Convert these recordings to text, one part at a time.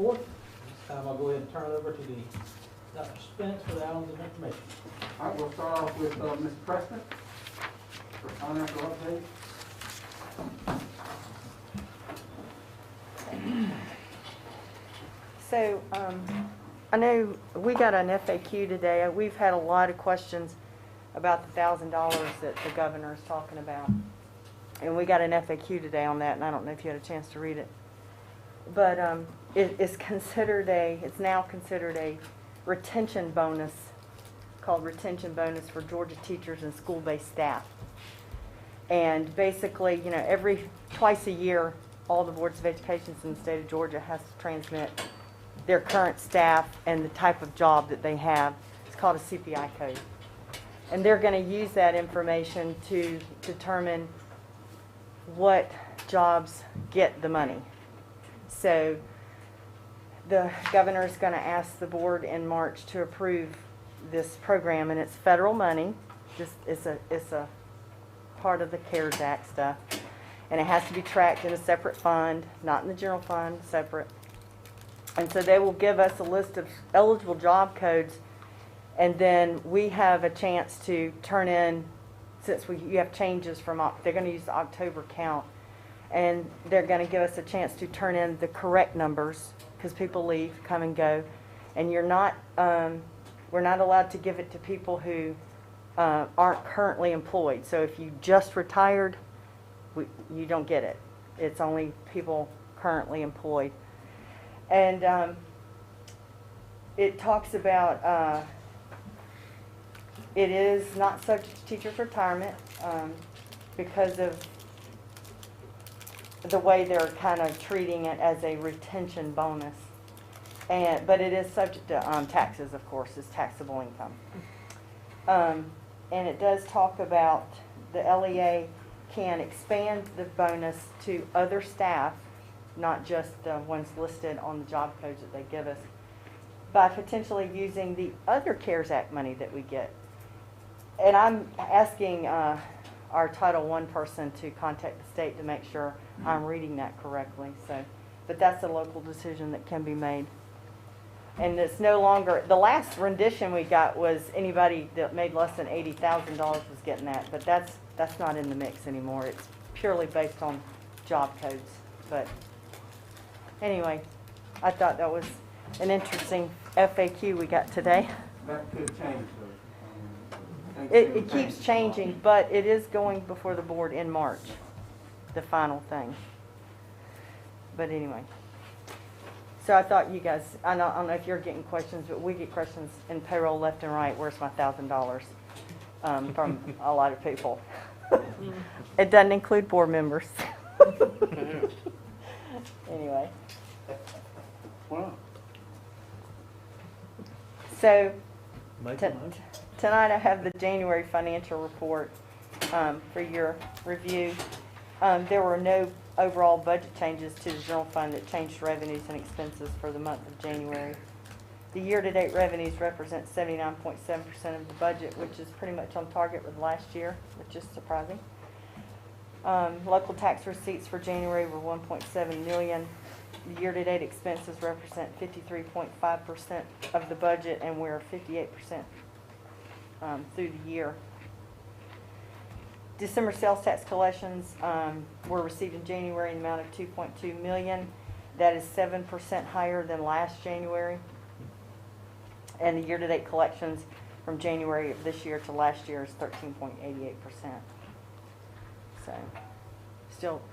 report. This time I'll go ahead and turn it over to Dr. Spence for the items of information. All right, we'll start off with Ms. Preston for financial update. So, I know we got an FAQ today. We've had a lot of questions about the $1,000 that the governor is talking about. And we got an FAQ today on that, and I don't know if you had a chance to read it. But it's now considered a retention bonus, called retention bonus for Georgia teachers and school-based staff. And basically, you know, twice a year, all the boards of education in the state of Georgia has to transmit their current staff and the type of job that they have. It's called a CPI code. And they're going to use that information to determine what jobs get the money. So the governor is going to ask the board in March to approve this program, and it's federal money. It's a part of the CARES Act stuff. And it has to be tracked in a separate fund, not in the general fund, separate. And so they will give us a list of eligible job codes, and then we have a chance to turn in, since you have changes from, they're going to use the October count, and they're going to give us a chance to turn in the correct numbers, because people leave, come and go, and we're not allowed to give it to people who aren't currently employed. So if you just retired, you don't get it. It's only people currently employed. And it talks about it is not subject to teachers' retirement because of the way they're kind of treating it as a retention bonus. But it is subject to taxes, of course, it's taxable income. And it does talk about the LEA can expand the bonus to other staff, not just the ones listed on the job codes that they give us, by potentially using the other CARES Act money that we get. And I'm asking our Title I person to contact the state to make sure I'm reading that correctly. But that's a local decision that can be made. And it's no longer, the last rendition we got was anybody that made less than $80,000 was getting that, but that's not in the mix anymore. It's purely based on job codes. But anyway, I thought that was an interesting FAQ we got today. That could change, though. It keeps changing, but it is going before the board in March, the final thing. But anyway. So I thought you guys, I don't know if you're getting questions, but we get questions in payroll left and right, where's my $1,000 from a lot of people. It doesn't include board members. Anyway. Wow. So tonight I have the January financial report for your review. There were no overall budget changes to the general fund that changed revenues and expenses for the month of January. The year-to-date revenues represent 79.7% of the budget, which is pretty much on target with last year, which is surprising. Local tax receipts for January were $1.7 million. The year-to-date expenses represent 53.5% of the budget, and we're 58% through the year. December sales tax collections were received in January in the amount of $2.2 million. That is 7% higher than last January. And the year-to-date collections from January of this year to last year is 13.88%. So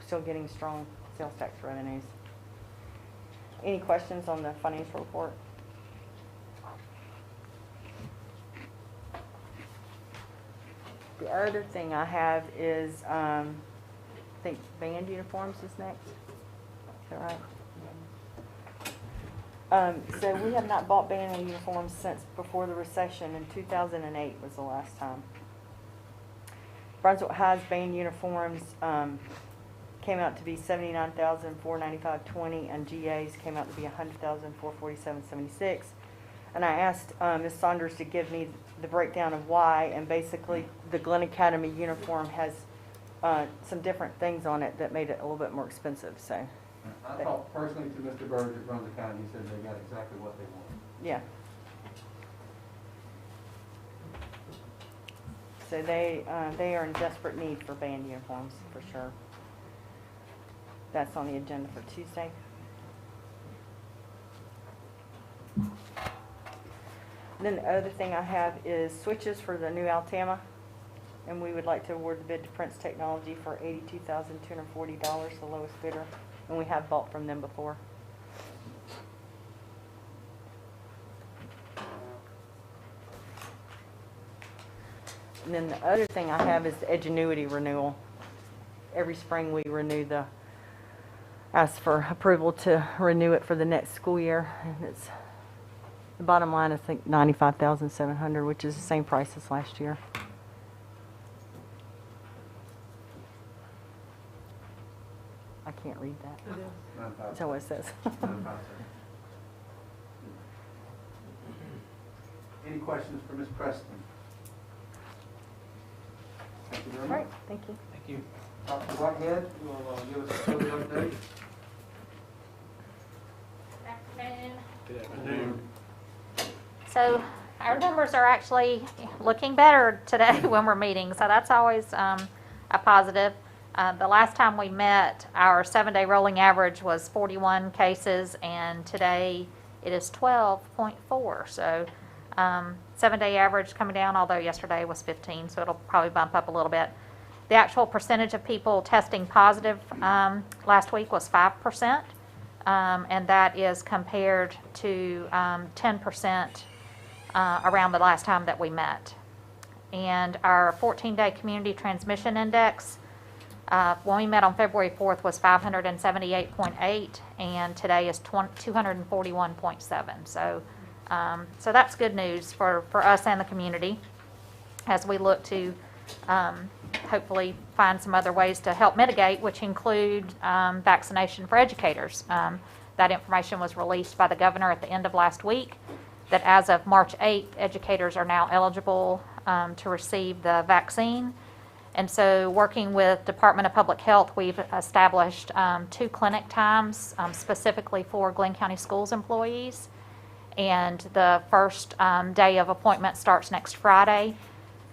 still getting strong sales tax revenues. Any questions on the financial report? The other thing I have is, I think band uniforms is next. Is that right? So we have not bought band uniforms since before the recession. In 2008 was the last time. Brunswick High's band uniforms came out to be $79,495.20, and GA's came out to be $100,447.76. And I asked Ms. Saunders to give me the breakdown of why, and basically the Glen Academy uniform has some different things on it that made it a little bit more expensive. So I talked personally to Mr. Burge at Brunswick Academy. He said they got exactly what they wanted. Yeah. So they are in desperate need for band uniforms, for sure. That's on the agenda for Tuesday. Then the other thing I have is switches for the new Altama. And we would like to award the bid to Prince Technology for $82,240, the lowest bidder. And we have bought from them before. And then the other thing I have is the Edgenuity renewal. Every spring we ask for approval to renew it for the next school year. And it's, the bottom line, I think, $95,700, which is the same price as last year. I can't read that. That's what it says. Any questions for Ms. Preston? Thank you very All much. right, thank you. Thank you. Dr. Whitehead will give us a COVID update. Afternoon. Good afternoon. So our numbers are actually looking better today when we're meeting, so that's always a positive. The last time we met, our 7-day rolling average was 41 cases, and today it is 12.4. So 7-day average coming down, although yesterday was 15, so it'll probably bump up a little bit. The actual percentage of people testing positive last week was 5%, and that is compared to 10% around the last time that we met. And our 14-day community transmission index, when we met on February 4th, was 578.8, and today is 241.7. So that's good news for us and the community as we look to hopefully find some other ways to help mitigate, which include vaccination for educators. That information was released by the governor at the end of last week, that as of March 8th, educators are now eligible to receive the vaccine. And so working with Department of Public Health, we've established 2 clinic times specifically for Glen County Schools employees. And the first day of appointment starts next Friday.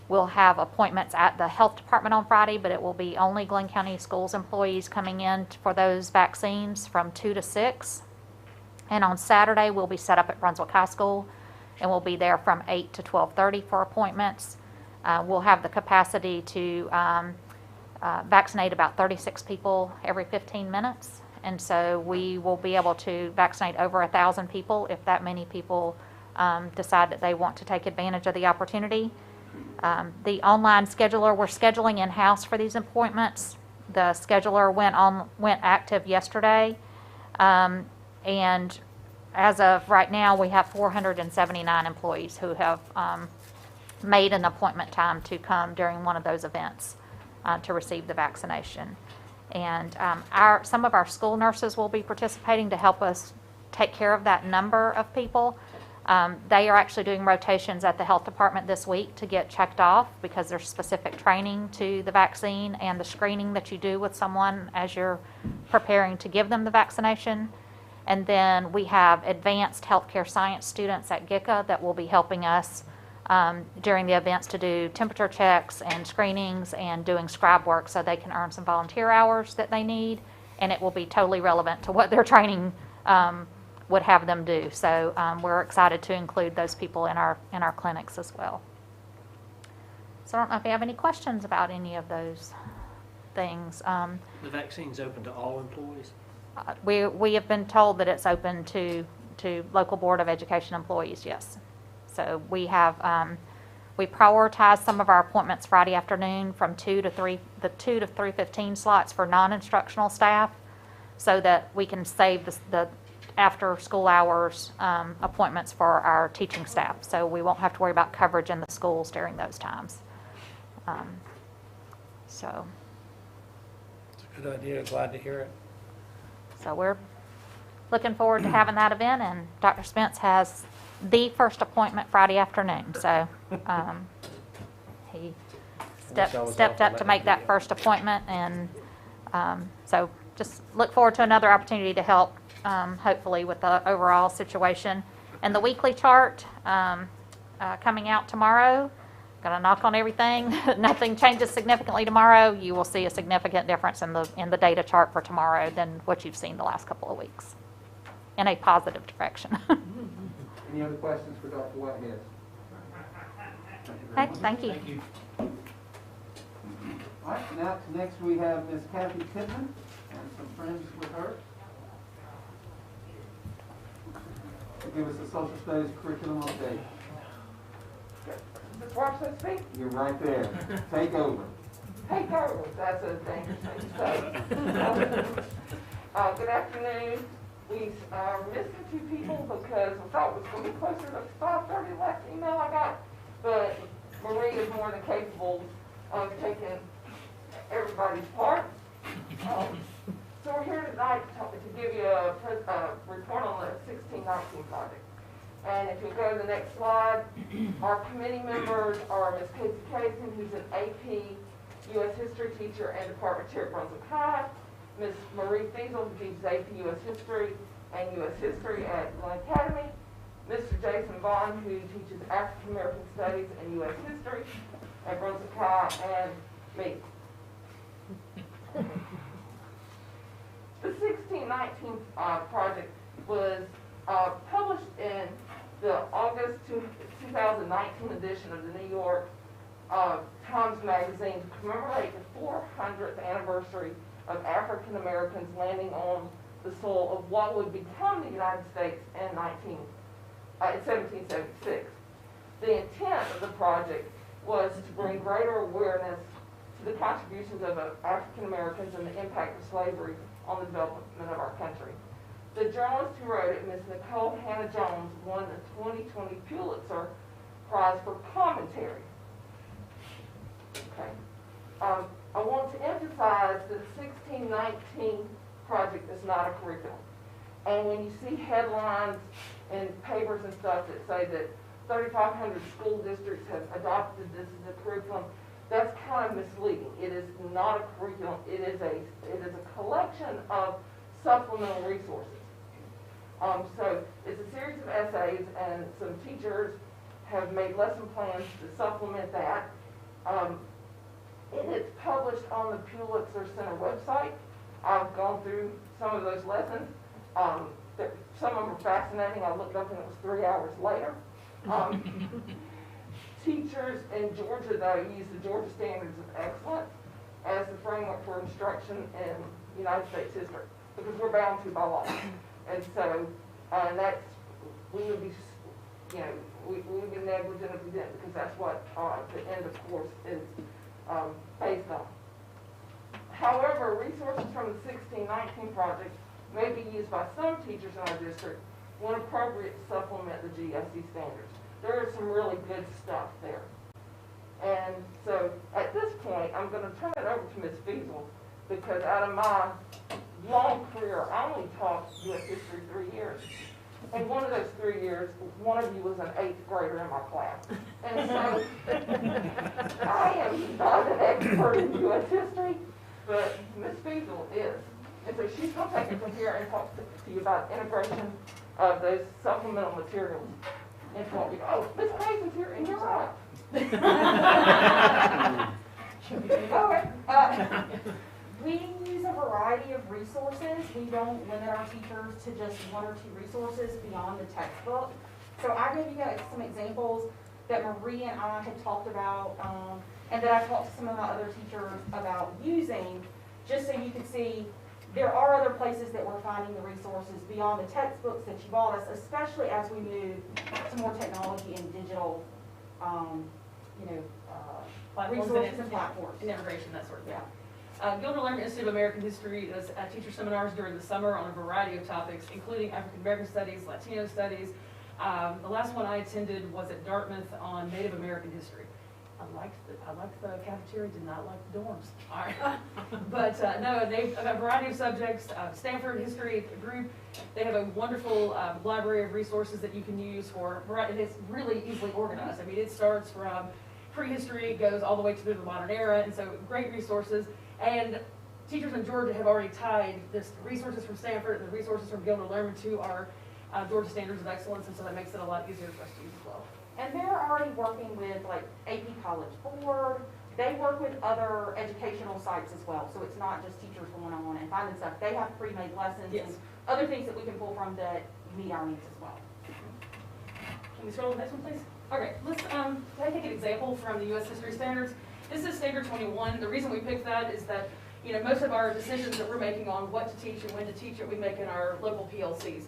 We'll have appointments at the health department on Friday, but it will be only Glen County Schools employees coming in for those vaccines from 2 to 6. And on Saturday, we'll be set up at Brunswick High School, and we'll be there from 8 to 12:30 for appointments. We'll have the capacity to vaccinate about 36 people every 15 minutes. And so we will be able to vaccinate over 1,000 people if that many people decide that they want to take advantage of the opportunity. The online scheduler, we're scheduling in-house for these appointments. The scheduler went active yesterday. And as of right now, we have 479 employees who have made an appointment time to come during one of those events to receive the vaccination. And some of our school nurses will be participating to help us take care of that number of people. They are actually doing rotations at the health department this week to get checked off, because there's specific training to the vaccine and the screening that you do with someone as you're preparing to give them the vaccination. And then we have advanced healthcare science students at GICA that will be helping us during the events to do temperature checks and screenings and doing scribe work, so they can earn some volunteer hours that they need, and it will be totally relevant to what their training would have them do. So we're excited to include those people in our clinics as well. So I don't know if you have any questions about any of those things. The vaccine's open to all employees? We have been told that it's open to local Board of Education employees, yes. So we have, we prioritize some of our appointments Friday afternoon from 2 to 3, the 2 to 3:15 slots for non-instructional staff, so that we can save the after school hours appointments for our teaching staff. So we won't have to worry about coverage in the schools during those times. So. It's a good idea, glad to hear it. So we're looking forward to having that event, and Dr. Spence has the first appointment Friday afternoon. So he stepped up to make that first appointment, and so just look forward to another opportunity to help, hopefully, with the overall situation. And the weekly chart coming out tomorrow. Gonna knock on everything. Nothing changes significantly tomorrow. You will see a significant difference in the data chart for tomorrow than what you've seen the last couple of weeks, in a positive direction. Any other questions for Dr. Whitehead? Okay, thank you. Thank you. All right, now, next we have Ms. Kathy Pittman and some friends with her. To give us a social studies curriculum update. Just watch that speak. You're right there. Take over. Take over. That's a dangerous thing to say. Good afternoon. We missed a few people because we thought it was going to be closer to 5:30 last email I got, but Marie is more than capable of taking everybody's part. So we're here tonight to give you a report on the 1619 project. And if you go to the next slide, our committee members are Ms. Casey Kaysen, who's an AP U.S. History teacher and department chair at Brunswick High, Ms. Marie Feasel, who teaches AP U.S. History and U.S. History at Glen Academy, Mr. Jason Vaughn, who teaches African American Studies and U.S. History at Brunswick High, and me. The 1619 project was published in the August 2019 edition of the New York Times Magazine to commemorate the 400th anniversary of African Americans landing on the soil of what would become the United States in 1776. The intent of the project was to bring greater awareness to the contributions of African Americans and the impact of slavery on the development of our country. The journalist who wrote it, Ms. Nicole Hannah-Jones, won the 2020 Pulitzer Prize for commentary. Okay. I want to emphasize that the 1619 project is not a curriculum. And when you see headlines in papers and stuff that say that 3,500 school districts have adopted this as a curriculum, that's kind of misleading. It is not a curriculum. It is a collection of supplemental resources. So it's a series of essays, and some teachers have made lesson plans to supplement that. It's published on the Pulitzer Center website. I've gone through some of those lessons. Some of them are fascinating. I looked up and it was 3 hours later. Teachers in Georgia, though, use the Georgia Standards of Excellence as the framework for instruction in United States history, because we're bound to by law. And so, we would be, we would be negligent if we didn't, because that's what the end of course is based on. However, resources from the 1619 project may be used by some teachers in our district when appropriate to supplement the GSE standards. There is some really good stuff there. And so at this point, I'm going to turn it over to Ms. Feasel, because out of my long career, I only taught U.S. history 3 years. And one of those 3 years, one of you was an 8th grader in my class. And so I am not an expert in U.S. history, but Ms. Feasel is. And so she's going to take it from here and talk to you about integration of those supplemental materials into what we go. Oh, Ms. Clayton's here, and you're right. Okay. We use a variety of resources. We don't limit our teachers to just 1 or 2 resources beyond the textbook. So I gave you guys some examples that Marie and I had talked about, and that I talked to some of my other teachers about using, just so you could see there are other places that we're finding the resources beyond the textbooks that you bought us, especially as we move to more technology and digital, resources and platforms. And integration, that sort of thing. Gilder Learning Institute of American History does teacher seminars during the summer on a variety of topics, including African American Studies, Latino Studies. The last one I attended was at Dartmouth on Native American history. I liked the cafeteria, did not like the dorms. All right. But no, they've got a variety of subjects. Stanford History Group, they have a wonderful library of resources that you can use for, and it's really easily organized. I mean, it starts from prehistory, goes all the way to the modern era, and so great resources. And teachers in Georgia have already tied this resources from Stanford and the resources from Gilder Lehrman to our Georgia Standards of Excellence, and so that makes it a lot easier for us to use as well. And they're already working with like AP College Board. They work with other educational sites as well. So it's not just teachers going on and finding stuff. They have pre-made lessons Yes. and other things that we can pull from that meet our needs as well. Can we scroll to the next one, please? Okay, let's take an example from the U.S. History Standards. This is Standard 21. The reason we picked that is that, you know, most of our decisions that we're making on what to teach and when to teach it, we make in our local PLCs.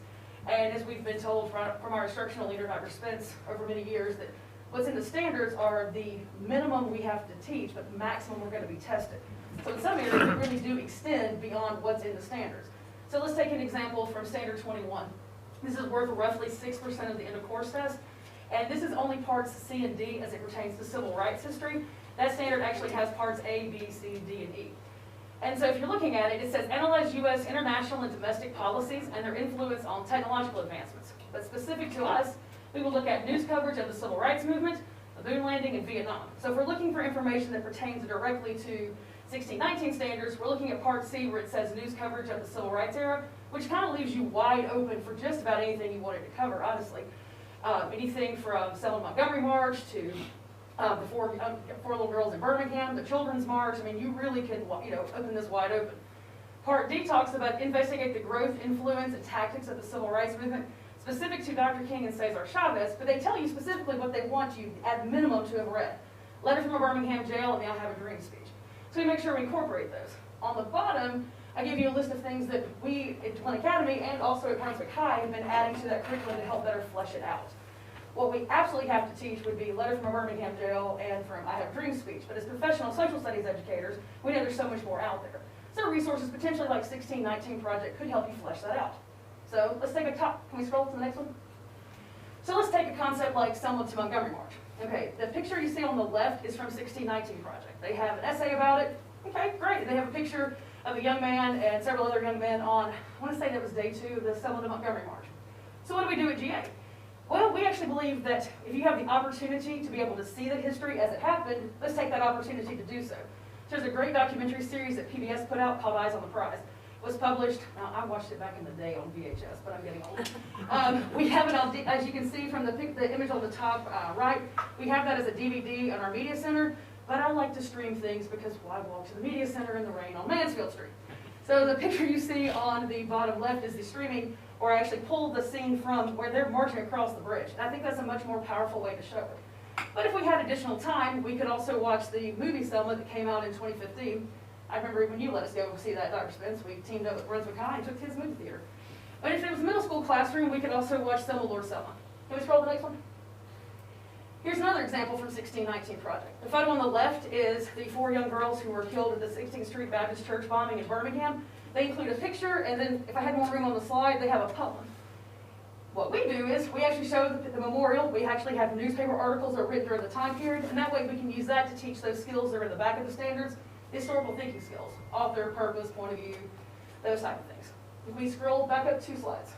And as we've been told from our instructional leader, Dr. Spence, over many years, that what's in the standards are the minimum we have to teach, but the maximum we're going to be tested. So in some areas, we really do extend beyond what's in the standards. So let's take an example from Standard 21. This is worth roughly 6% of the end of course test. And this is only parts C and D as it pertains to civil rights history. That standard actually has parts A, B, C, D, and E. And so if you're looking at it, it says analyze U.S. international and domestic policies and their influence on technological advancements. But specific to us, we will look at news coverage of the civil rights movement, the moon landing, and Vietnam. So if we're looking for information that pertains directly to 1619 standards, we're looking at part C where it says news coverage of the civil rights era, which kind of leaves you wide open for just about anything you wanted to cover, honestly. Anything from Selma Montgomery March to the four little girls in Birmingham, the Children's March. I mean, you really can, you know, open this wide open. Part D talks about investigate the growth, influence, and tactics of the civil rights movement, specific to Dr. King and Cesar Chavez, but they tell you specifically what they want you, at minimum, to have read. Letter from a Birmingham jail and the I Have a Dream speech. So we make sure we incorporate those. On the bottom, I give you a list of things that we at Glen Academy and also at Brunswick High have been adding to that curriculum to help better flesh it out. What we absolutely have to teach would be Letter from a Birmingham jail and from I Have a Dream speech, but as professional social studies educators, we know there's so much more out there. So resources potentially like 1619 Project could help you flesh that out. So let's take can we scroll to the next one? So let's take a concept like Selma to Montgomery March. Okay, the picture you see on the left is from 1619 Project. They have an essay about it. Okay, great. They have a picture of a young man and several other young men on, I want to say that was day 2 of the Selma to Montgomery March. So what do we do at GA? Well, we actually believe that if you have the opportunity to be able to see the history as it happened, let's take that opportunity to do so. There's a great documentary series that PBS put out called Eyes on the Prize. It was published, now I watched it back in the day on VHS, but I'm getting old. We have it on, as you can see from the image on the top right, we have that as a DVD on our media center, but I like to stream things because why walk to the media center in the rain on Mansfield Street? So the picture you see on the bottom left is the streaming, or I actually pulled the scene from where they're marching across the bridge. And I think that's a much more powerful way to show it. But if we had additional time, we could also watch the movie Selma that came out in 2015. I remember when you let us go see that, Dr. Spence, we teamed up with Brunswick High and took to his movie theater. But if it was a middle school classroom, we could also watch Selma, Lord Selma. Can we scroll to the next one? Here's another example from 1619 Project. The photo on the left is the 4 young girls who were killed at the 16th Street Baptist Church bombing in Birmingham. They include a picture, and then if I had more room on the slide, they have a poem. What we do is we actually show the memorial. We actually have newspaper articles that are written during the time period, and that way we can use that to teach those skills that are in the back of the standards, historical thinking skills, author, purpose, point of view, those type of things. If we scroll back up 2 slides.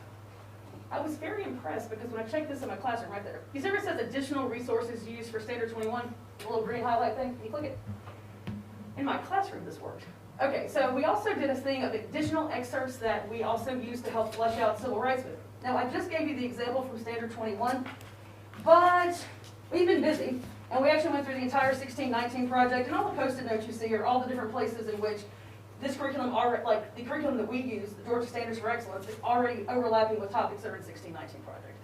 I was very impressed because when I checked this in my classroom right there, you see where it says additional resources used for Standard 21, the little green highlight thing? Can you click it? In my classroom this worked. Okay, so we also did a thing of additional excerpts that we also used to help flesh out civil rights movement. Now I just gave you the example from Standard 21, but we've been busy, and we actually went through the entire 1619 project, and all the post-it notes you see are all the different places in which this curriculum, like the curriculum that we use, the Georgia Standards for Excellence, is already overlapping with topics that are in 1619 project.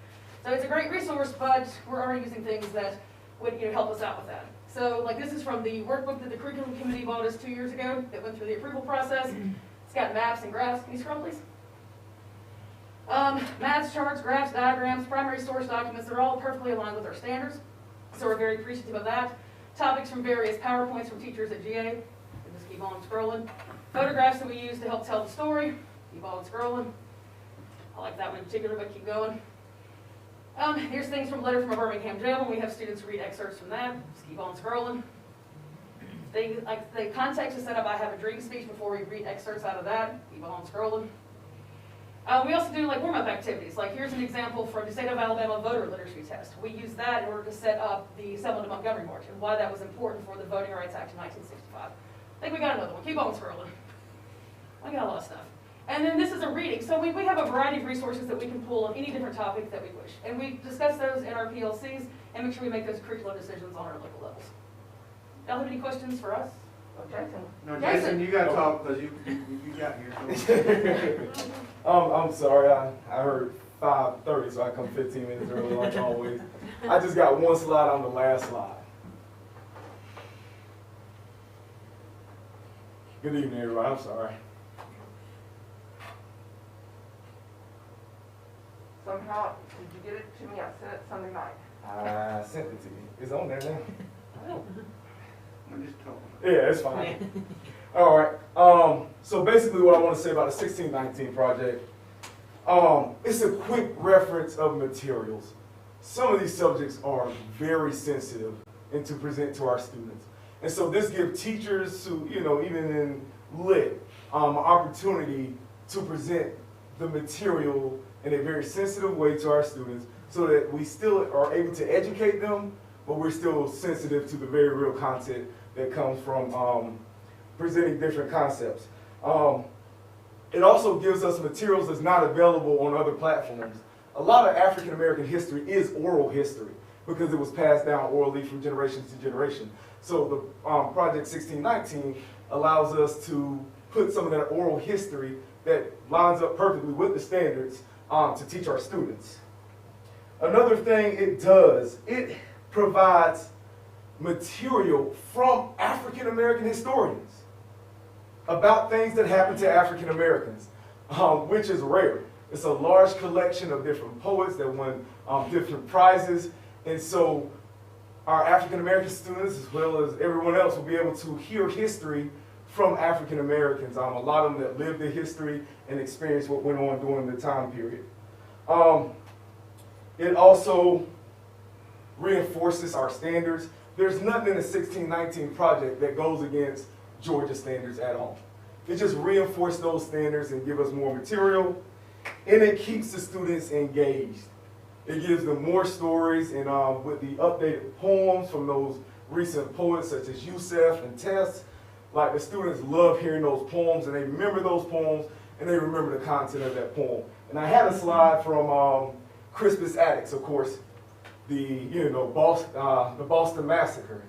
So it's a great resource, but we're already using things that would help us out with that. So like this is from the workbook that the curriculum committee bought us 2 years ago that went through the approval process. It's got maps and graphs. Can you scroll, please? Maps, charts, graphs, diagrams, primary source documents, they're all perfectly aligned with our standards. So we're very appreciative of that. Topics from various PowerPoints from teachers at GA. We'll just keep on scrolling. Photographs that we use to help tell the story. Keep on scrolling. I like that one in particular, but keep going. Here's things from a letter from a Birmingham jail, and we have students read excerpts from that. Just keep on scrolling. Like the context is set up, I Have a Dream speech before we read excerpts out of that. Keep on scrolling. We also do like warm-up activities. Like here's an example from the State of Alabama voter literacy test. We use that in order to set up the Selma to Montgomery March and why that was important for the Voting Rights Act of 1965. I think we got another one. Keep on scrolling. I got a lot of stuff. And then this is a reading. So we have a variety of resources that we can pull on any different topic that we wish. And we discuss those in our PLCs and make sure we make those curriculum decisions on our local levels. Y'all have any questions for us? Jason? No, Jason. Jason, you gotta talk, because you got here. I'm sorry, I heard 5:30, so I come 15 minutes early like always. I just got one slide on the last slide. Good evening, everybody. I'm sorry. Somehow, did you get it to me? I sent it Sunday night. I sent it to you. It's on there now. I'm just talking. Yeah, it's fine. All right. So basically what I want to say about the 1619 project, it's a quick reference of materials. Some of these subjects are very sensitive and to present to our students. And so this gives teachers who, even in lit, an opportunity to present the material in a very sensitive way to our students so that we still are able to educate them, but we're still sensitive to the very real content that comes from presenting different concepts. It also gives us materials that's not available on other platforms. A lot of African American history is oral history because it was passed down orally from generation to generation. So the Project 1619 allows us to put some of that oral history that lines up perfectly with the standards to teach our students. Another thing it does, it provides material from African American historians about things that happened to African Americans, which is rare. It's a large collection of different poets that won different prizes, and so our African American students, as well as everyone else, will be able to hear history from African Americans. A lot of them that lived the history and experienced what went on during the time period. It also reinforces our standards. There's nothing in the 1619 project that goes against Georgia standards at all. It just reinforces those standards and give us more material, and it keeps the students engaged. It gives them more stories, and with the updated poems from those recent poets such as Yusef and Tess, like the students love hearing those poems, and they remember those poems, and they remember the content of that poem. And I had a slide from Crispus Attucks, of course, the Boston Massacre,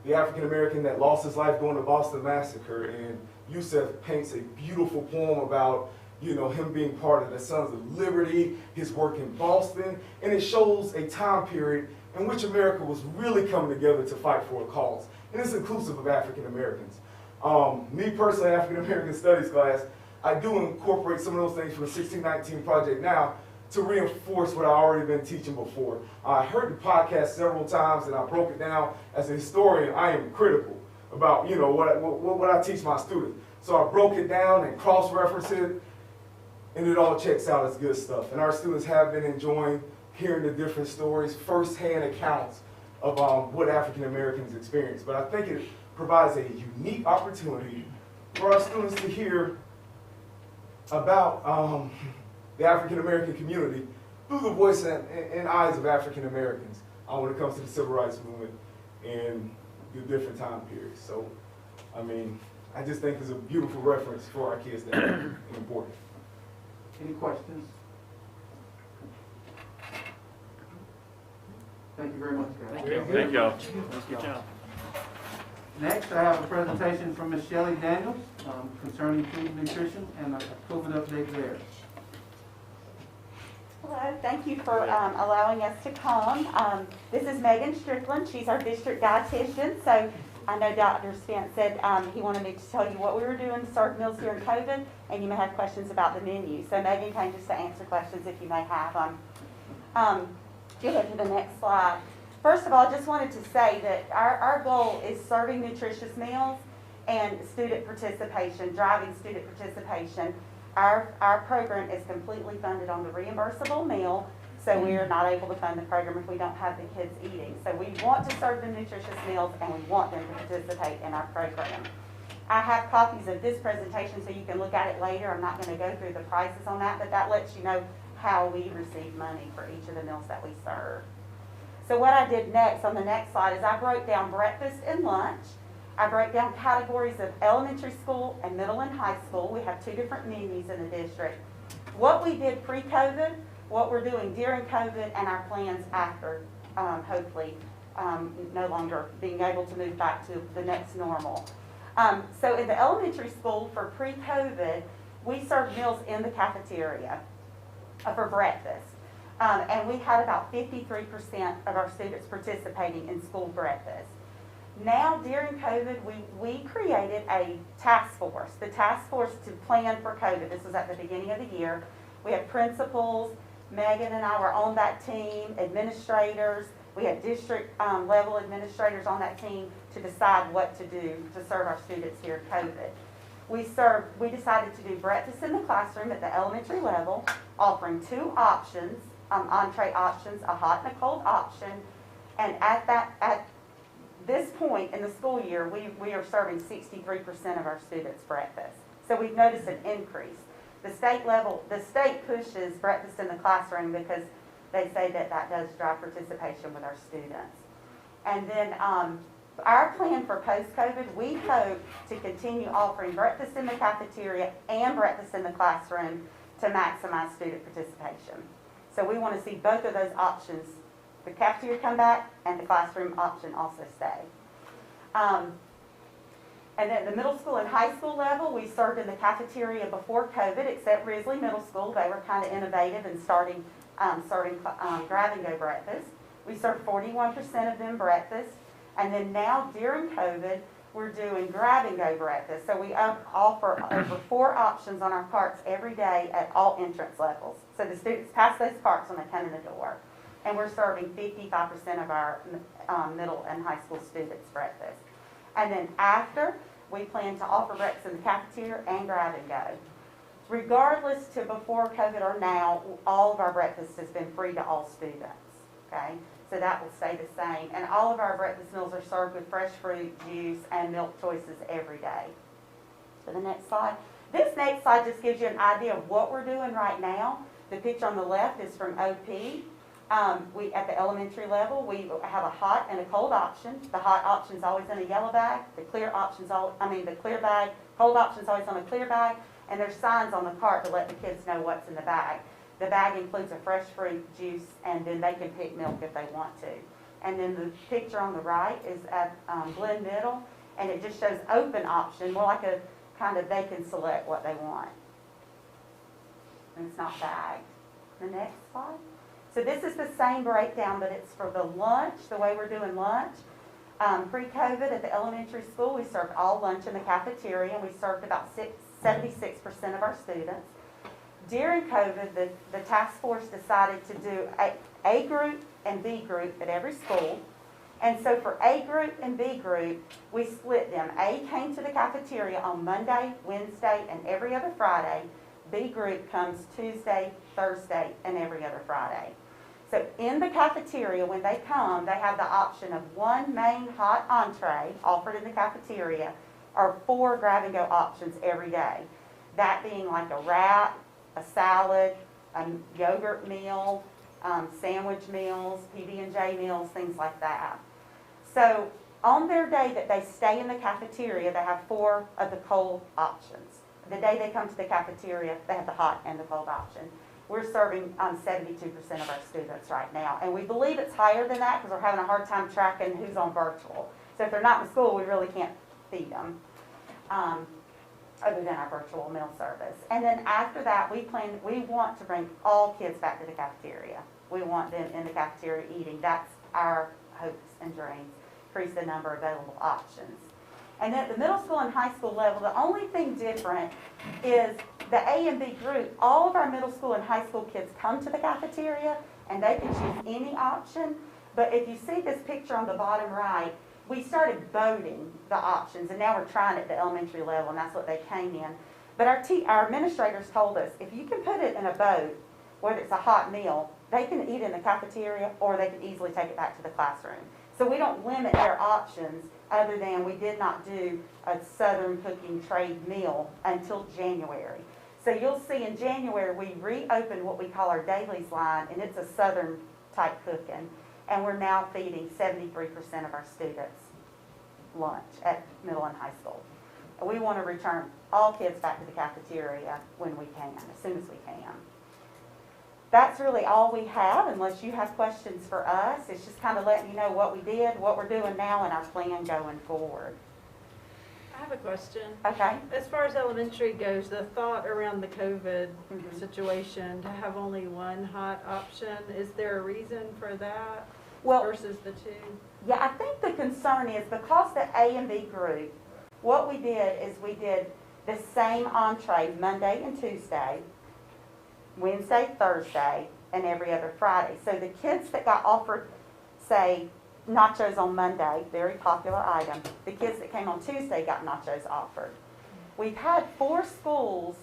the African American that lost his life during the Boston Massacre, and Yusef paints a beautiful poem about him being part of the Sons of Liberty, his work in Boston, and it shows a time period in which America was really coming together to fight for a cause, and it's inclusive of African Americans. Me personally, African American Studies class, I do incorporate some of those things from the 1619 project now to reinforce what I already been teaching before. I heard the podcast several times and I broke it down. As a historian, I am critical about what I teach my students. So I broke it down and cross-referenced it, and it all checks out as good stuff. And our students have been enjoying hearing the different stories, first-hand accounts of what African Americans experience. But I think it provides a unique opportunity for our students to hear about the African American community through the voice and eyes of African Americans when it comes to the Civil Rights Movement and the different time periods. So, I just think it's a beautiful reference for our kids that are important. Any questions? Thank you very much, guys. Thank y'all. Good job. Next, I have a presentation from Ms. Shelley Daniels concerning food nutrition and a COVID update there. Hello, thank you for allowing us to come. This is Megan Strickland. She's our district dietitian. So I know Dr. Spence said he wanted me to tell you what we were doing to serve meals during COVID, and you may have questions about the menu. So Megan came just to answer questions if you may have them. Go ahead to the next slide. First of all, I just wanted to say that our goal is serving nutritious meals and student participation, driving student participation. Our program is completely funded on the reimbursable meal, so we are not able to fund the program if we don't have the kids eating. So we want to serve them nutritious meals, and we want them to participate in our program. I have copies of this presentation so you can look at it later. I'm not going to go through the prices on that, but that lets you know how we receive money for each of the meals that we serve. So what I did next on the next slide is I broke down breakfast and lunch. I break down categories of elementary school and middle and high school. We have two different menus in the district. What we did pre-COVID, what we're doing during COVID, and our plans after, hopefully, no longer being able to move back to the next normal. So in the elementary school for pre-COVID, we served meals in the cafeteria for breakfast. And we had about 53% of our students participating in school breakfast. Now, during COVID, we created a task force, the task force to plan for COVID. This was at the beginning of the year. We had principals, Megan and I were on that team, administrators. We had district level administrators on that team to decide what to do to serve our students here at COVID. We decided to do breakfast in the classroom at the elementary level, offering two options, entree options, a hot and a cold option. And at this point in the school year, we are serving 63% of our students breakfast. So we've noticed an increase. The state pushes breakfast in the classroom because they say that does drive participation with our students. And then our plan for post-COVID, we hope to continue offering breakfast in the cafeteria and breakfast in the classroom to maximize student participation. So we want to see both of those options, the cafeteria come back and the classroom option also stay. And at the middle school and high school level, we served in the cafeteria before COVID, except Risley Middle School. They were kind of innovative in starting grab-and-go breakfast. We served 41% of them breakfast. And then now, during COVID, we're doing grab-and-go breakfast. So we offer over 4 options on our carts every day at all entrance levels. So the students pass those carts when they come in the door. And we're serving 55% of our middle and high school students breakfast. And then after, we plan to offer breakfast in the cafeteria and grab-and-go. Regardless to before COVID or now, all of our breakfast has been free to all students, okay? So that will stay the same. And all of our breakfast meals are served with fresh fruit, juice, and milk choices every day. So the next slide. This next slide just gives you an idea of what we're doing right now. The picture on the left is from OP. At the elementary level, we have a hot and a cold option. The hot option is always in a yellow bag. The clear option's the clear bag. Cold option's always on a clear bag. And there's signs on the cart to let the kids know what's in the bag. The bag includes a fresh fruit, juice, and then they can pick milk if they want to. And then the picture on the right is at Glen Middle, and it just shows open option, more like a kind of they can select what they want. And it's not bagged. The next slide. So this is the same breakdown, but it's for the lunch, the way we're doing lunch. Pre-COVID at the elementary school, we served all lunch in the cafeteria, and we served about 76% of our students. During COVID, the task force decided to do A group and B group at every school. And so for A group and B group, we split them. A came to the cafeteria on Monday, Wednesday, and every other Friday. B group comes Tuesday, Thursday, and every other Friday. So in the cafeteria, when they come, they have the option of 1 main hot entree offered in the cafeteria or 4 grab-and-go options every day. That being like a wrap, a salad, a yogurt meal, sandwich meals, PB&J meals, things like that. So on their day that they stay in the cafeteria, they have 4 of the cold options. The day they come to the cafeteria, they have the hot and the cold option. We're serving 72% of our students right now. And we believe it's higher than that because we're having a hard time tracking who's on virtual. So if they're not in school, we really can't feed them, other than our virtual meal service. And then after that, we want to bring all kids back to the cafeteria. We want them in the cafeteria eating. That's our hopes and dreams. Increase the number of available options. And then at the middle school and high school level, the only thing different is the A and B group. All of our middle school and high school kids come to the cafeteria and they can choose any option. But if you see this picture on the bottom right, we started voting the options, and now we're trying it at the elementary level, and that's what they came in. But our administrators told us, if you can put it in a boat, whether it's a hot meal, they can eat in the cafeteria or they can easily take it back to the classroom. So we don't limit their options, other than we did not do a Southern Cooking Trade meal until January. So you'll see in January we reopened what we call our dailies line, and it's a Southern type cooking. And we're now feeding 73% of our students lunch at middle and high school. We want to return all kids back to the cafeteria when we can, as soon as we can. That's really all we have, unless you have questions for us. It's just kind of letting you know what we did, what we're doing now, and our plan going forward. I have a question. Okay? As far as elementary goes, the thought around the COVID Mhm. situation to have only one hot option, is there a reason for that Well, versus the two? yeah, I think the concern is because the A and B group, what we did is we did the same entree Monday and Tuesday, Wednesday, Thursday, and every other Friday. So the kids that got offered, say, nachos on Monday, very popular item, the kids that came on Tuesday got nachos offered. We've had 4 schools,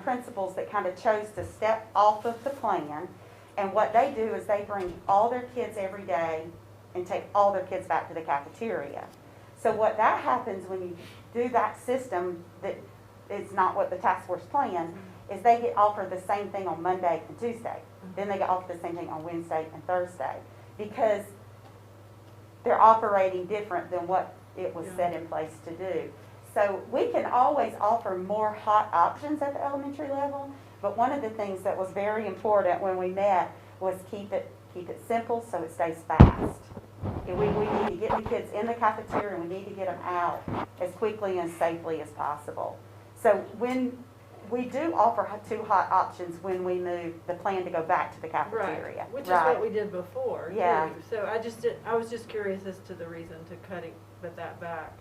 principals that kind of chose to step off of the plan, and what they do is they bring all their kids every day and take all their kids back to the cafeteria. So what that happens when you do that system that is not what the task force planned, is they get offered the same thing on Monday and Tuesday. Then they get offered the same thing on Wednesday and Thursday, because they're operating different than what it was set in place to do. So we can always offer more hot options at the elementary level, but one of the things that was very important when we met was keep it simple so it stays fast. And we need to get the kids in the cafeteria, and we need to get them out as quickly and safely as possible. So when we do offer 2 hot options when we move the plan to go back to the cafeteria. Right, which is what we did before, Yeah. too. So I was just curious as to the reason to put that back.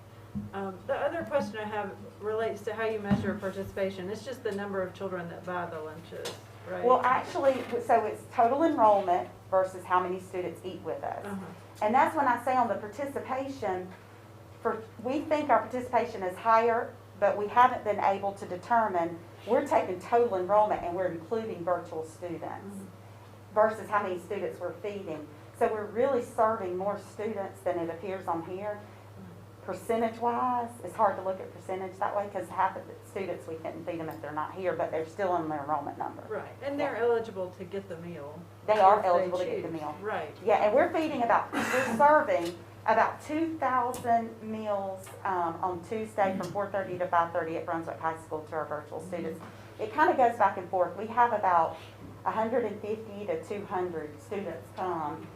The other question I have relates to how you measure participation. It's just the number of children that buy the lunches, right? Well, actually, so it's total enrollment versus how many students eat with us. And that's when I say on the participation, we think our participation is higher, but we haven't been able to determine. We're taking total enrollment and we're including virtual students versus how many students we're feeding. So we're really serving more students than it appears on here. Percentage-wise, it's hard to look at percentage that way because half of the students, we couldn't feed them if they're not here, but they're still in their enrollment number. Right, and they're eligible to get the meal. They are if eligible to choose. get the meal. Right. Yeah, and we're serving about 2,000 meals on Tuesday from 4:30 to 5:30 at Brunswick High School to our virtual students. It kind of goes back and forth. We have about 150 to 200 students come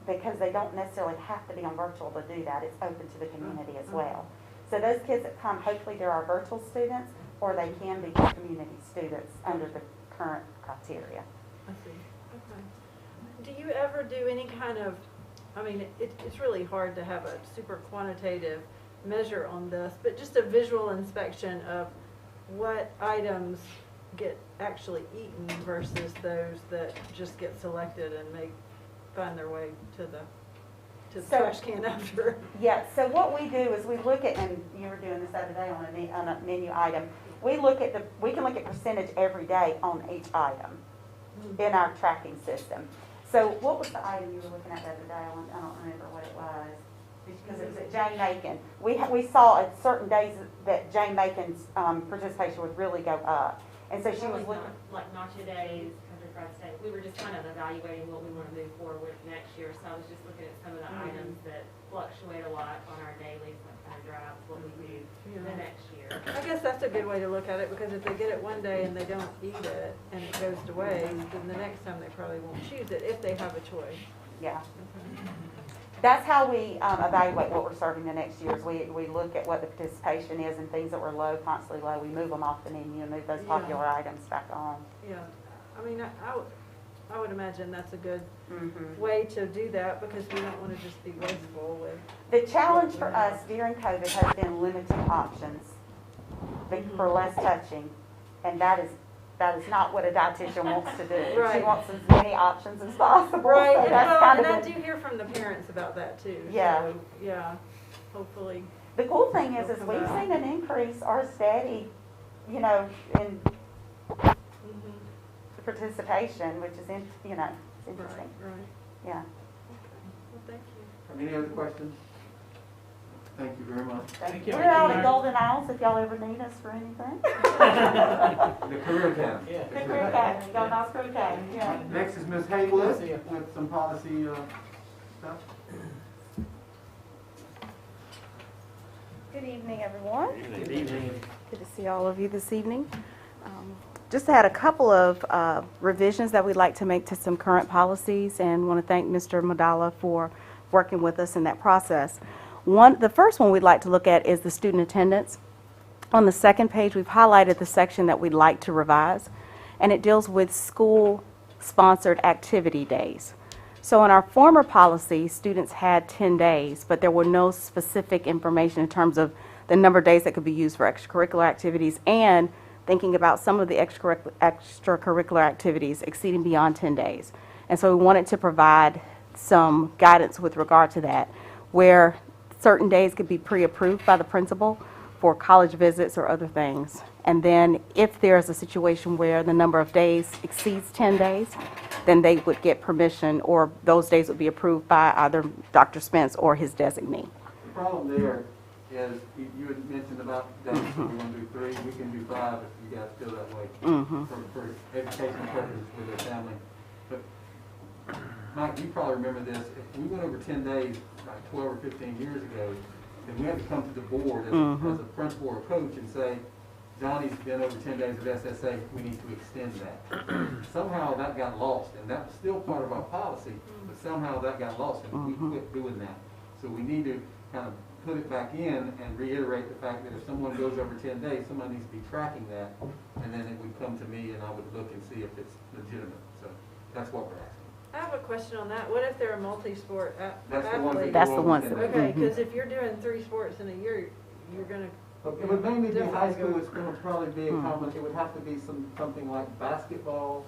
because they don't necessarily have to be on virtual to do that. It's open to the community as well. So those kids that come, hopefully they're our virtual students, or they can be community students under the current criteria. I see, okay. Do you ever do any kind of, I mean, it's really hard to have a super quantitative measure on this, but just a visual inspection of what items get actually eaten versus those that just get selected and find their way to the trash can after. Yeah, so what we do is we look at, and you were doing this the other day on a menu item, we can look at percentage every day on each item in our tracking system. So what was the item you were looking at the other day? I don't remember what it was, because it was at Jane Macon. We saw at certain days that Jane Macon's participation would really go up. And so she was looking. Like nacho days, country fried steak, we were just kind of evaluating what we want to move forward with next year. So I was just looking at some of the items that fluctuate a lot on our dailies, what kind of drives, what we do the next year. I guess that's a good way to look at it, because if they get it one day and they don't eat it and it goes to waste, then the next time they probably won't choose it if they have a choice. Yeah. That's how we evaluate what we're serving the next year. Is we look at what the participation is, and things that were low, constantly low, we move them off the menu and move those popular items back on. Yeah, I mean, I would imagine that's a good way to do that, because we don't want to just be wasteful with. The challenge for us during COVID has been limited options for less touching, and that is not what a dietitian wants to do. Right. She wants as many options as possible. Right, So and, that's well, kind and of I the- do hear from the parents about that too. Yeah. So, yeah, hopefully. The cool thing is we've seen an increase or steady, in participation, which is, it's interesting. Right. Yeah. Well, thank you. Any other questions? Thank you very much. Thank you. We're out at Golden Isles if y'all ever need us for anything. The Career Academy. Yeah. The Career Academy, Golden Isles Career Academy, yeah. Next is Ms. Haywood with some policy stuff. Good evening, everyone. Good evening. Good to see all of you this evening. Just had a couple of revisions that we'd like to make to some current policies, and want to thank Mr. Madala for working with us in that process. The first one we'd like to look at is the student attendance. On the second page, we've highlighted the section that we'd like to revise, and it deals with school-sponsored activity days. So in our former policy, students had 10 days, but there were no specific information in terms of the number of days that could be used for extracurricular activities, and thinking about some of the extracurricular activities exceeding beyond 10 days. And so we wanted to provide some guidance with regard to that, where certain days could be pre-approved by the principal for college visits or other things. And then if there's a situation where the number of days exceeds 10 days, then they would get permission, or those days would be approved by either Dr. Spence or his designee. The problem there is, you had mentioned about days, we want to do 3, we can do 5 if you guys feel that way, for educational purposes with their family. But Mike, you probably remember this, if we went over 10 days, like 12 or 15 years ago, then we had to come to the board as a principal or coach and say, Johnny's been over 10 days of SSA, we need to extend that. Somehow that got lost, and that was still part of our policy, but somehow that got lost, and we quit doing that. So we need to kind of put it back in and reiterate the fact that if someone goes over 10 days, someone needs to be tracking that, and then it would come to me and I would look and see if it's legitimate. So that's what we're asking. I have a question on that. What if they're a multi-sport That's the ones that athlete? That's go the over ones 10 that- days. Okay, because if you're doing 3 sports in a year, you're gonna. It would mainly be high school, it's going to probably be a common, it would have to be something like basketball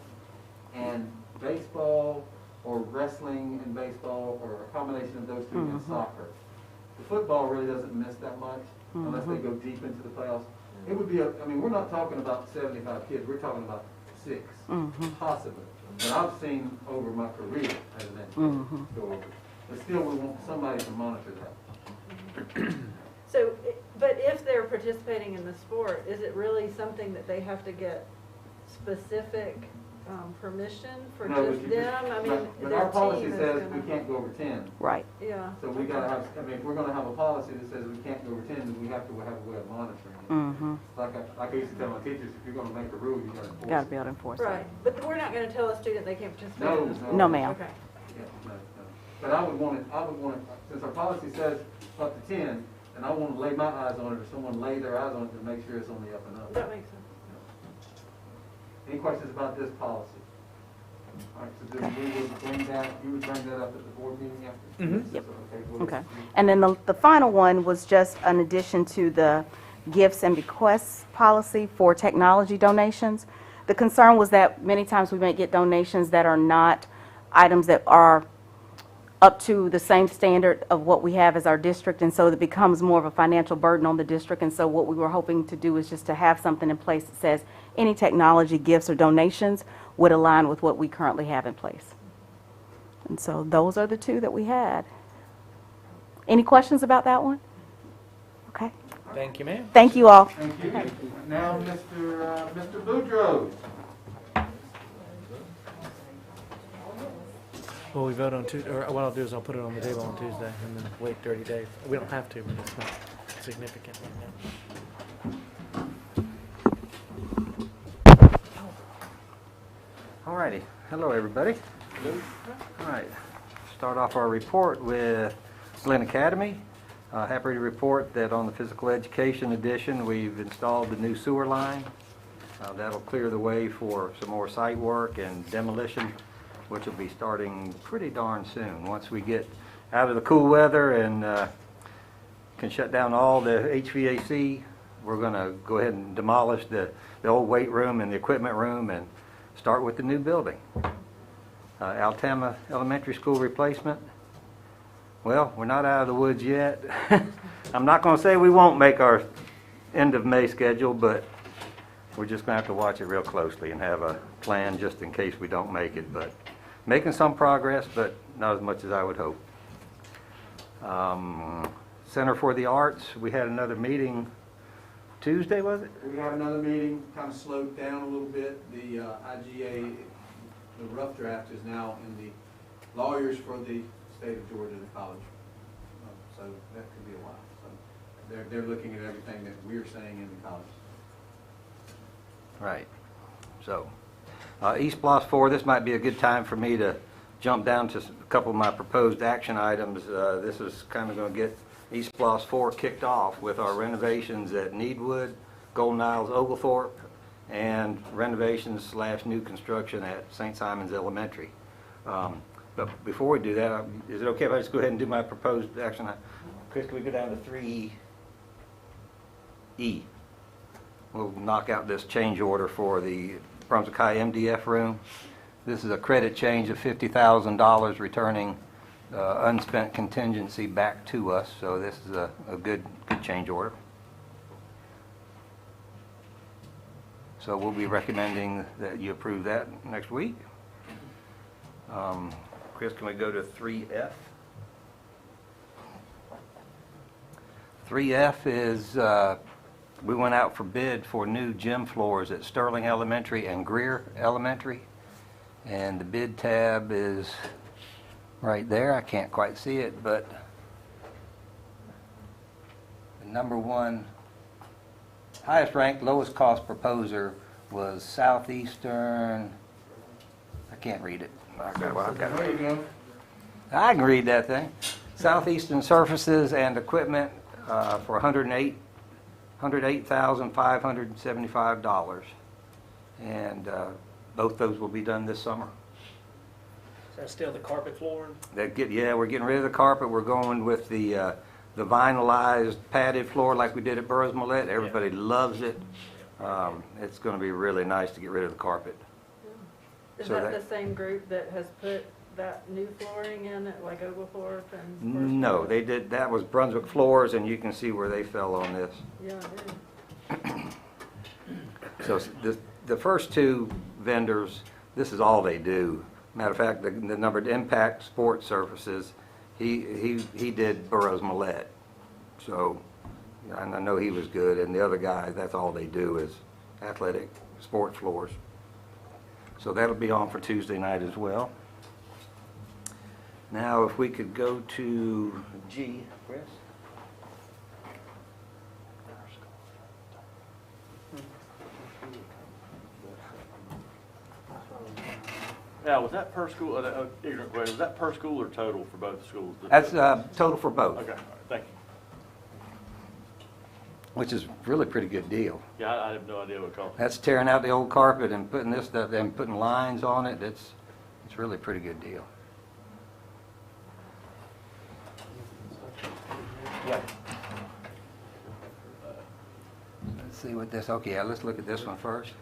and baseball, or wrestling and baseball, or a combination of those two, and soccer. The football really doesn't miss that much, unless they go deep into the playoffs. It would be, I mean, we're not talking about 75 kids, we're talking about 6, possibly. But I've seen over my career as an educator go over. But still, we want somebody to monitor that. So, but if they're participating in the sport, is it really something that they have to get specific permission for No, just but you them? I mean, but their our policy team is says gonna. we can't go over 10. Right. Yeah. So we gotta have, I mean, if we're gonna have a policy that says we can't go over 10, then we have to have a way of monitoring it. Like I used to tell my teachers, if you're gonna make a rule, you gotta enforce it. Got to be able to enforce it. Right, but we're not gonna tell a student they can't participate No, in the sport? No, ma'am. Okay. Yeah, no. But I would want it, since our policy says up to 10, and I want to lay my eyes on it, or someone lay their eyes on it to make sure it's on the up and up. That makes sense. Any questions about this policy? All right, so then we would bring that, you would bring that up at the board meeting after? Yep. Go Okay. ahead. And then the final one was just an addition to the gifts and bequests policy for technology donations. The concern was that many times we may get donations that are not items that are up to the same standard of what we have as our district, and so it becomes more of a financial burden on the district. And so what we were hoping to do is just to have something in place that says any technology gifts or donations would align with what we currently have in place. And so those are the 2 that we had. Any questions about that one? Okay. Thank you, ma'am. Thank you all. Thank you. Now, Mr. Boudreaux. Well, we vote on Tuesday, or what I'll do is I'll put it on the table on Tuesday and then wait 30 days. We don't have to, but it's not significant right now. Alrighty, hello everybody. Alright, start off our report with Glen Academy. Happy to report that on the physical education edition we've installed the new sewer line. That'll clear the way for some more site work and demolition, which will be starting pretty darn soon. Once we get out of the cool weather and can shut down all the HVAC, we're going to go ahead and demolish the old weight room and the equipment room and start with the new building. Altama Elementary School replacement. Well, we're not out of the woods yet. I'm not going to say we won't make our end of May schedule, but we're just going to have to watch it real closely and have a plan just in case we don't make it. But making some progress, but not as much as I would hope. Center for the Arts, we had another meeting Tuesday, was it? We had another meeting, kind of slowed down a little bit. The IGA, the rough draft is now in the lawyers for the state of Georgia, the college. So that could be a while. So they're looking at everything that we're saying in the comments. Right. So, East Block 4, this might be a good time for me to jump down to a couple of my proposed action items. This is kind of going to get East Block 4 kicked off with our renovations at Needwood, Golden Isles, Oglethorpe, and renovations / new construction at St. Simon's Elementary. But before we do that, is it okay if I just go ahead and do my proposed action? Chris, can we go down to 3E? We'll knock out this change order for the Brunswick High MDF room. This is a credit change of $50,000 returning unspent contingency back to us, so this is a good change order. So we'll be recommending that you approve that next week. Chris, can we go to 3F? 3F is, we went out for bid for new gym floors at Sterling Elementary and Greer Elementary. And the bid tab is right there. I can't quite see it, but the number one highest ranked, lowest cost proposer was Southeastern. I can't read it. I've got it. I can read that thing. Southeastern Surfaces and Equipment for $108,575. And both those will be done this summer. Is that still the carpet flooring? Yeah, we're getting rid of the carpet. We're going with the vinylized padded floor like we did at Burroughs Millette. Everybody loves it. It's going to be really nice to get rid of the carpet. Is So that the same group that has put that new flooring in it, like Oglethorpe and? No, they did. That was Brunswick Floors, and you can see where they fell on this. Yeah, I do. So the first two vendors, this is all they do. Matter of fact, the numbered Impact Sports Surfaces, he did Burroughs Millette. So and I know he was good, and the other guy, that's all they do is athletic sports floors. So that'll be on for Tuesday night as well. Now, if we could go to G, Chris. Now, was that per school, ignorant question, was that per school or total for both schools? That's total for both. Okay, all right, thank you. Which is really a pretty good deal. Yeah, I have no idea what it cost. That's tearing out the old carpet and putting this stuff and putting lines on it. It's really a pretty good deal. Yeah. Let's see what this, okay, let's look at this one first.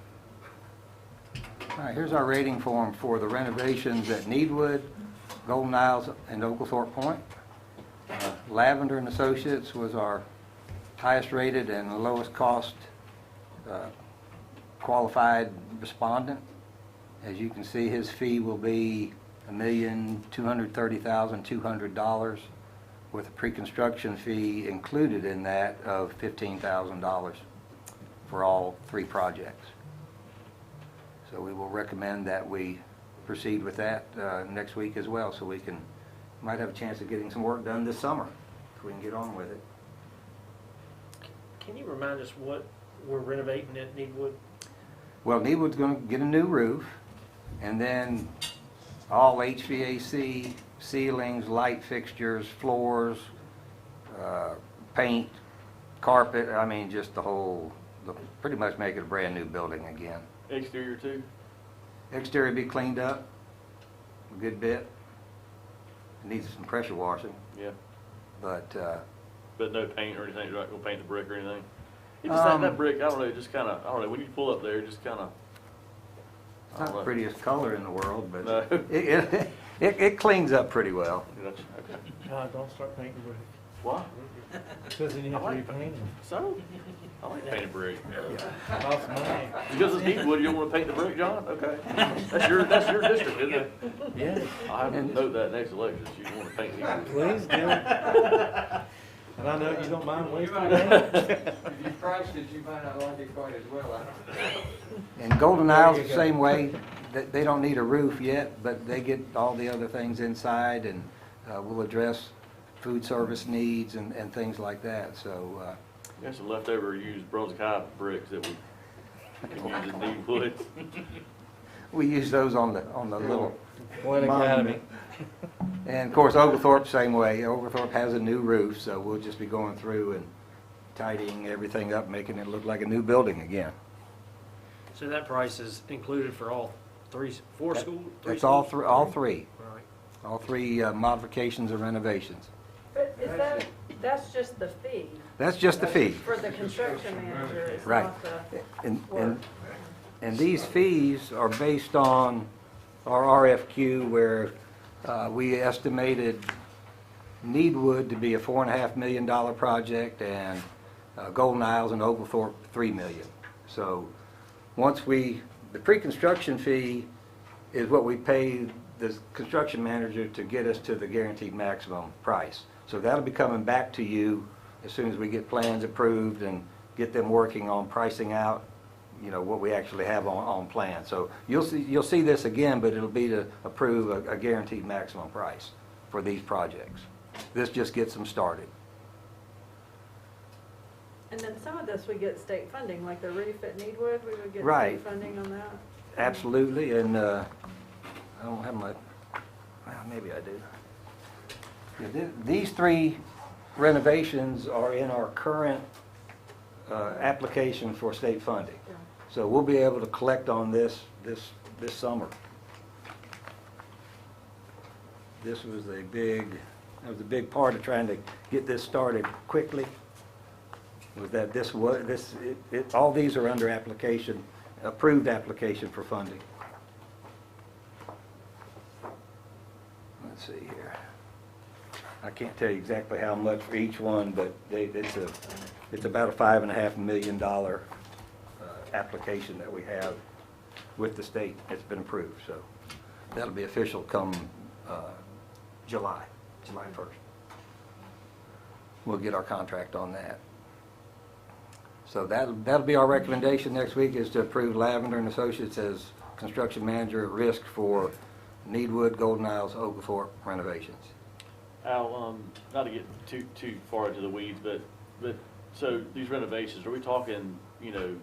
All right, here's our rating form for the renovations at Needwood, Golden Isles, and Oglethorpe Point. Lavender and Associates was our highest rated and lowest cost qualified respondent. As you can see, his fee will be $1,230,200 with a pre-construction fee included in that of $15,000 for all three projects. So we will recommend that we proceed with that next week as well, so we might have a chance of getting some work done this summer, so we can get on with it. Can you remind us what we're renovating at Needwood? Well, Needwood's going to get a new roof, and then all HVAC, ceilings, light fixtures, floors, paint, carpet, I mean, just the whole, pretty much make it a brand new building again. Exterior too? Exterior be cleaned up a good bit. It needs some pressure washing. Yeah. But no paint or anything, you're not gonna paint the brick or anything? It just, that brick, I don't know, just kinda, I don't know, when you pull up there, it just kinda. it's not the prettiest color in the world, but No. it cleans up pretty well. Okay. God, don't start painting brick. What? Because then you have to repaint them. So? I like painted brick. Costs money. Because it's Needwood, you don't wanna paint the brick, John? Okay. That's your district, isn't it? Yeah. I'll have to note that next election, you wanna paint Needwood. Please do. And I know you don't mind wasting money. If you priced it, you might not like it quite as well. I don't know. And Golden Isles the same way. They don't need a roof yet, but they get all the other things inside, and we'll address food service needs and things like that, so, Got some leftover used Brunswick High bricks that we use in deep wood. we use those on the little Glen Academy. And of course, Oglethorpe, same way. Oglethorpe has a new roof, so we'll just be going through and tidying everything up, making it look like a new building again. So that price is included for all four schools? That's all three. Right. All three modifications or renovations. But that's just the fee? That's just the fee. For the construction manager, it's Right. not the And, and these fees are based on our RFQ where we estimated Needwood to be a $4.5 million project and Golden Isles and Oglethorpe $3 million. So once the pre-construction fee is what we pay the construction manager to get us to the guaranteed maximum price. So that'll be coming back to you as soon as we get plans approved and get them working on pricing out, you know, what we actually have on plan. So you'll see this again, but it'll be to approve a guaranteed maximum price for these projects. This just gets them started. And then some of this we get state funding, like the roof at Needwood, we would get Right. state funding on that? Absolutely, and I don't have my, well, maybe I do. Yeah, these three renovations are in our current application for state funding. So we'll be able to collect on this summer. This was a big part of trying to get this started quickly. Was that all these are under application, approved application for funding. Let's see here. I can't tell you exactly how much for each one, but it's about a $5.5 million application that we have with the state. It's been approved, so that'll be official come July 1st. We'll get our contract on that. So that'll be our recommendation next week, is to approve Lavender and Associates as construction manager at risk for Needwood, Golden Isles, Oglethorpe renovations. Al, not to get too far into the weeds, but so these renovations, are we talking, you know,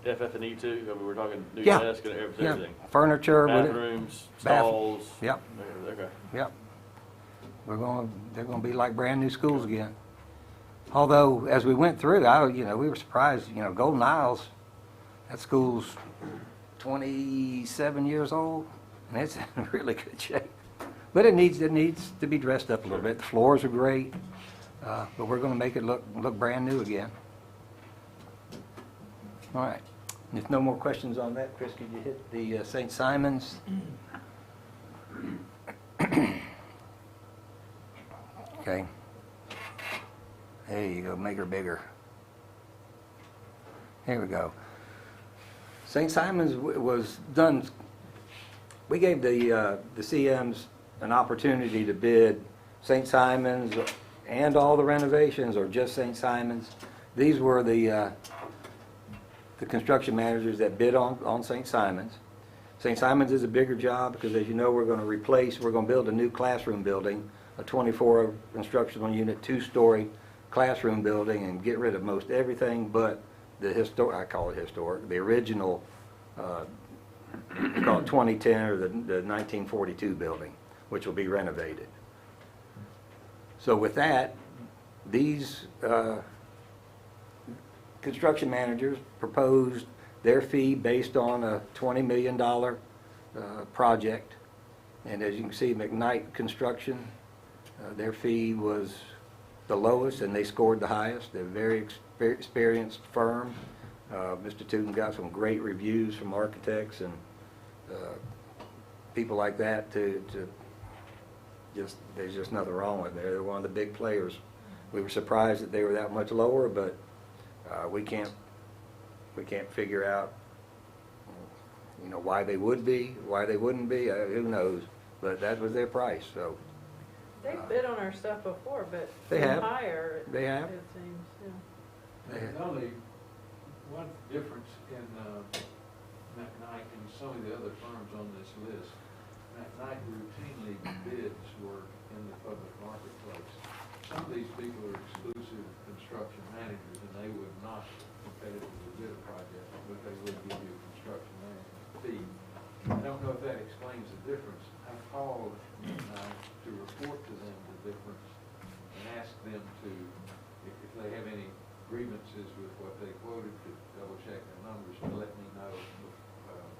FF&E too? I mean, we're talking new Yeah. desk and everything? Furniture. Bathrooms, stalls? Yep. Okay. Yep. They're gonna be like brand new schools again. Although, as we went through, we were surprised, Golden Isles, that school's 27 years old, and it's in really good shape. But it needs to be dressed up a little bit. The floors are great, but we're gonna make it look brand new again. All right. If no more questions on that, Chris, could you hit the St. Simon's? Okay. There you go, make her bigger. Here we go. St. Simon's was done, we gave the CMs an opportunity to bid St. Simon's and all the renovations, or just St. Simon's. These were the construction managers that bid on St. Simon's. St. Simon's is a bigger job because, as you know, we're going to build a new classroom building, a 24 instructional unit, 2-story classroom building, and get rid of most everything but the I call it historic, the original, we call it 2010 or the 1942 building, which will be renovated. So with that, these construction managers proposed their fee based on a $20 million project. And as you can see, Mcknight Construction, their fee was the lowest and they scored the highest. They're a very experienced firm. Mr. Tootin got some great reviews from architects and people like that there's just nothing wrong with it. They're one of the big players. We were surprised that they were that much lower, but we can't figure out, why they would be, why they wouldn't be. Who knows? But that was their price. So They've bid on our stuff before, but they have. higher. They have. It seems, yeah. There's only one difference in Mcknight and some of the other firms on this list. Mcknight routinely bids work in the public marketplace. Some of these people are exclusive construction managers, and they would not competitively bid a project, but they would give you a construction management fee. I don't know if that explains the difference. I called Mcknight to report to them the difference and ask them to, if they have any grievances with what they quoted, to double check their numbers, to let me know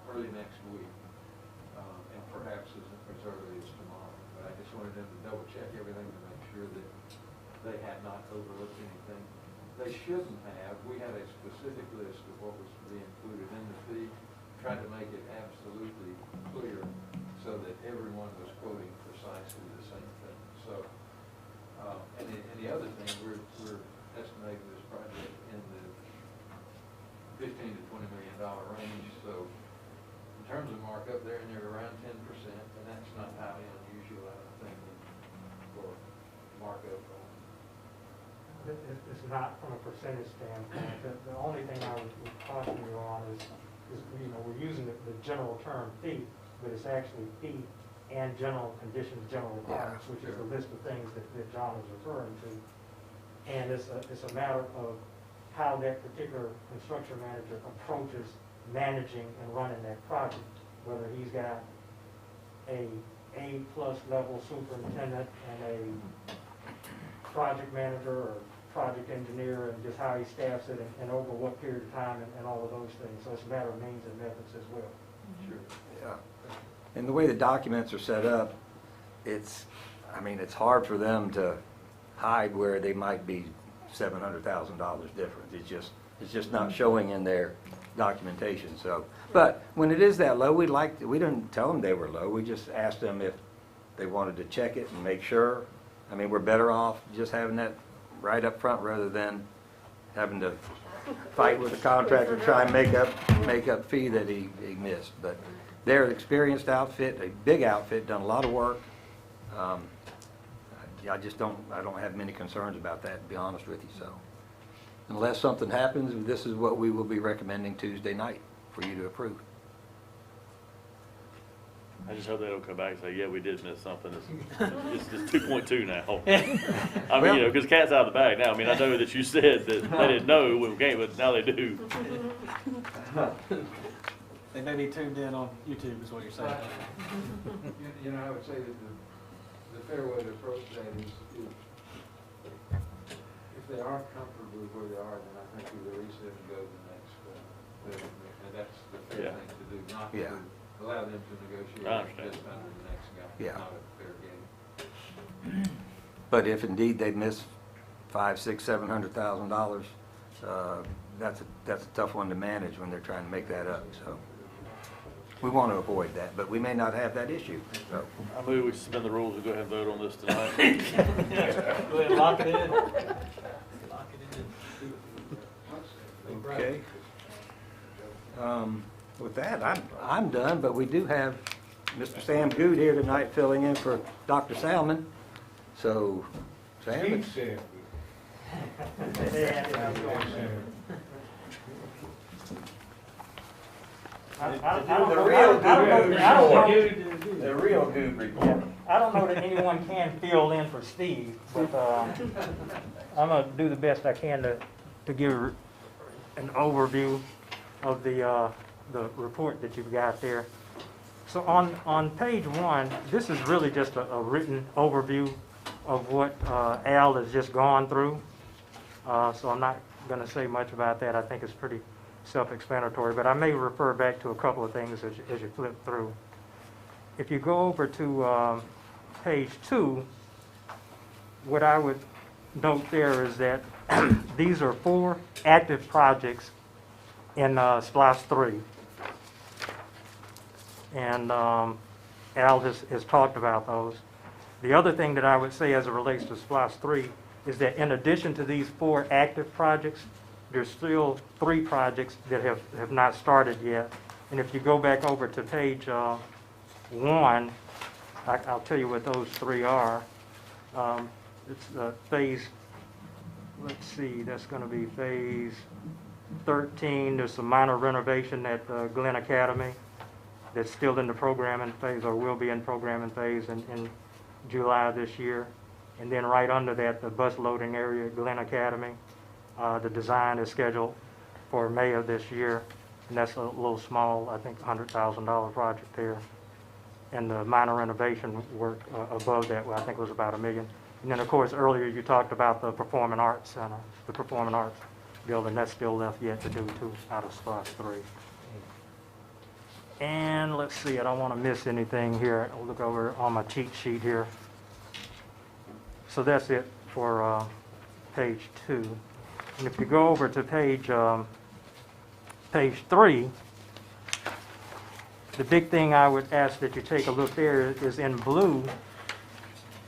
early next week, and perhaps as early as tomorrow. But I just wanted them to double check everything to make sure that they had not overlooked anything. They shouldn't have. We had a specific list of what was to be included in the fee, tried to make it absolutely clear so that everyone was quoting precisely the same thing. So, and the other thing, we're estimating this project in the $15 to $20 million range. So, in terms of markup, they're around 10%, and that's not highly unusual, I don't think, for markup. It's not from a percentage standpoint. The only thing I would caution you on is we're using the general term fee, but it's actually fee and general conditions, general requirements, which is a list of things that John was referring to. And it's a matter of how that particular construction manager approaches managing and running that project, whether he's got a A+ level superintendent and a project manager or project engineer, and just how he staffs it and over what period of time and all of those things. So it's a matter of means and methods as well. Sure. Yeah. And the way the documents are set up, it's hard for them to hide where they might be $700,000 difference. It's just not showing in their documentation. So, but when it is that low, we didn't tell them they were low. We just asked them if they wanted to check it and make sure. I mean, we're better off just having that right up front rather than having to fight with the contractor to try and make up fee that he missed. But they're an experienced outfit, a big outfit, done a lot of work. I don't have many concerns about that, to be honest with you. So unless something happens, this is what we will be recommending Tuesday night for you to approve. I just hope they don't come back and say, yeah, we did miss something. It's 2.2 now. I mean, because cat's out of the bag now. I mean, I know that you said that they didn't know when we came, but now they do. They may be tuned in on YouTube, is what you're saying. I would say that the fair way to approach that is if they aren't comfortable with where they are, then I think we release them and go to the next level. And that's the fair thing to do, not to allow them to negotiate just under the next guy. It's not a fair game. But if indeed they miss $500,000, $600,000, $700,000, that's a tough one to manage when they're trying to make that up. So we want to avoid that, but we may not have that issue. So I move we suspend the rules and go ahead and vote on this tonight. Go ahead and lock it in. Lock it in. okay. With that, I'm done, but we do have Mr. Sam Good here tonight filling in for Dr. Salmon. So, Sam? The real good report. I don't know that anyone can fill in for Steve, but I'm going to do the best I can to give an overview of the report that you've got there. So on page 1, this is really just a written overview of what Al has just gone through. So I'm not going to say much about that. I think it's pretty self-explanatory, but I may refer back to a couple of things as you flip through. If you go over to page 2, what I would note there is that these are 4 active projects in SPLOST 3. And Al has talked about those. The other thing that I would say as it relates to SPLOST 3 is that in addition to these 4 active projects, there's still 3 projects that have not started yet. And if you go back over to page 1, I'll tell you what those 3 are. It's phase, let's see, that's going to be phase 13. There's some minor renovation at Glen Academy. that's still in the programming phase or will be in programming phase in July this year. And then right under that, the bus loading area at Glen Academy. The design is scheduled for May of this year, and that's a little small, I think $100,000 project there. And the minor renovation work above that, well, I think it was about $1 million. And then, of course, earlier you talked about the Performing Arts Center, the Performing Arts building. That's still left yet to do, too, out of SPOS 3. And let's see, I don't want to miss anything here. I'll look over on my cheat sheet here. So that's it for page 2. And if you go over to page 3, the big thing I would ask that you take a look there is in blue.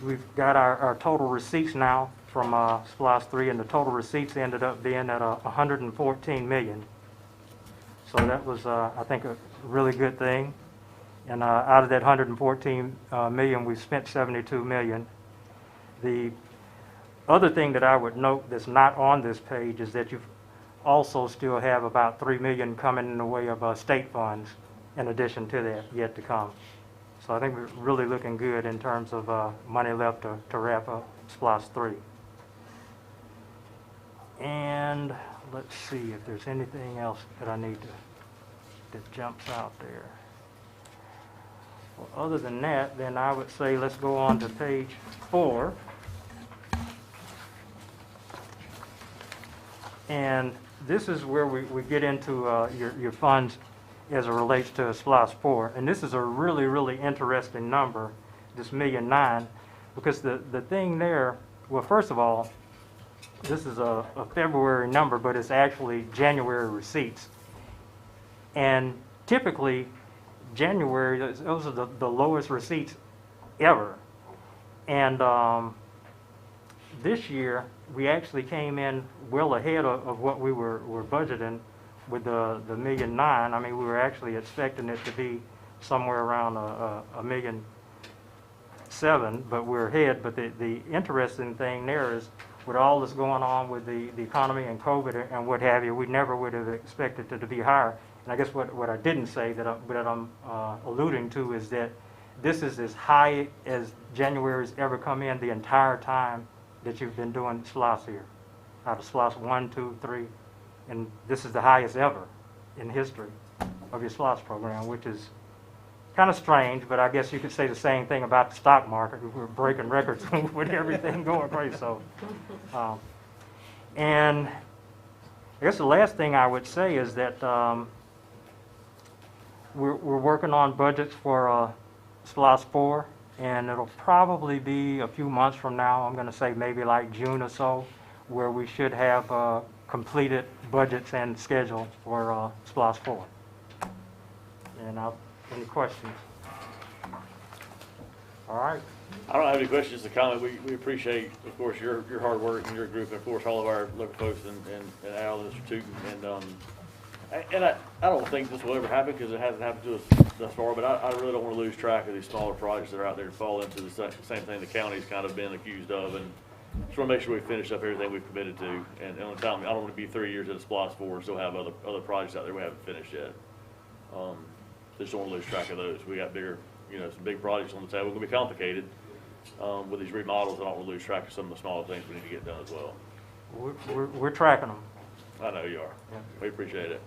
We've got our total receipts now from SPOS 3, and the total receipts ended up being at $114 million. So that was, I think, a really good thing. And out of that $114 million, we've spent $72 million. The other thing that I would note that's not on this page is that you also still have about $3 million coming in the way of state funds in addition to that yet to come. So I think we're really looking good in terms of money left to wrap up SPOS 3. And let's see if there's anything else that I need that jumps out there. Well, other than that, then I would say let's go on to page 4. And this is where we get into your funds as it relates to SPOS 4. And this is a really, really interesting number, this $1.9 million, because the thing there, well, first of all, this is a February number, but it's actually January receipts. And typically, January, those are the lowest receipts ever. And this year, we actually came in well ahead of what we were budgeting with the $1.9 million. I mean, we were actually expecting it to be somewhere around $1.7 million, but we're ahead. But the interesting thing there is, with all that's going on with the economy and COVID and what have you, we never would have expected it to be higher. And I guess what I didn't say that I'm alluding to is that this is as high as January's ever come in the entire time that you've been doing SPOS here, out of SPOS 1, 2, 3, and this is the highest ever in history of your SPOS program, which is kind of strange, but I guess you could say the same thing about the stock market. We're breaking records with everything going crazy. So, and I guess the last thing I would say is that we're working on budgets for SPOS 4. And it'll probably be a few months from now, I'm going to say maybe like June or so, where we should have completed budgets and schedule for SPOS 4. And any questions? All right. I don't have any questions, just a comment. We appreciate, of course, your hard work and your group, and of course, all of our local folks and Al and Mr. Tootin. And I don't think this will ever happen because it hasn't happened to us thus far, but I really don't want to lose track of these smaller projects that are out there and fall into the same thing the county's kind of been accused of. And just want to make sure we finish up everything we've committed to. And on time, I don't want to be 3 years at a SPOS 4 and still have other projects out there we haven't finished yet. Just don't want to lose track of those. We got bigger, some big projects on the table. It's going to be complicated with these remodels. I don't want to lose track of some of the smaller things we need to get done as well. We're tracking them. I know you are. Yeah. We appreciate it.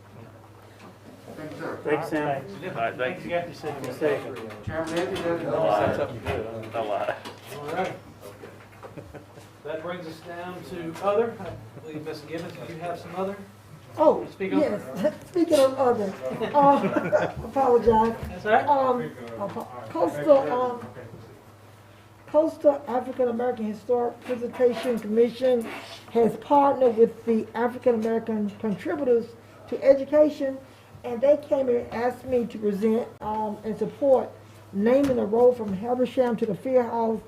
Thank you, sir. Thanks, Sam. All right, thank you. Chairman, if you did No lie. All right. That brings us down to other. I believe Ms. Gibbons, did you have some other? Oh, Speak up. yes. Speaking of other, apologize. That's all right. Coastal African American Historic Preservation Commission has partnered with the African American contributors to education, and they came and asked me to present and support naming a road from Habersham to the Field House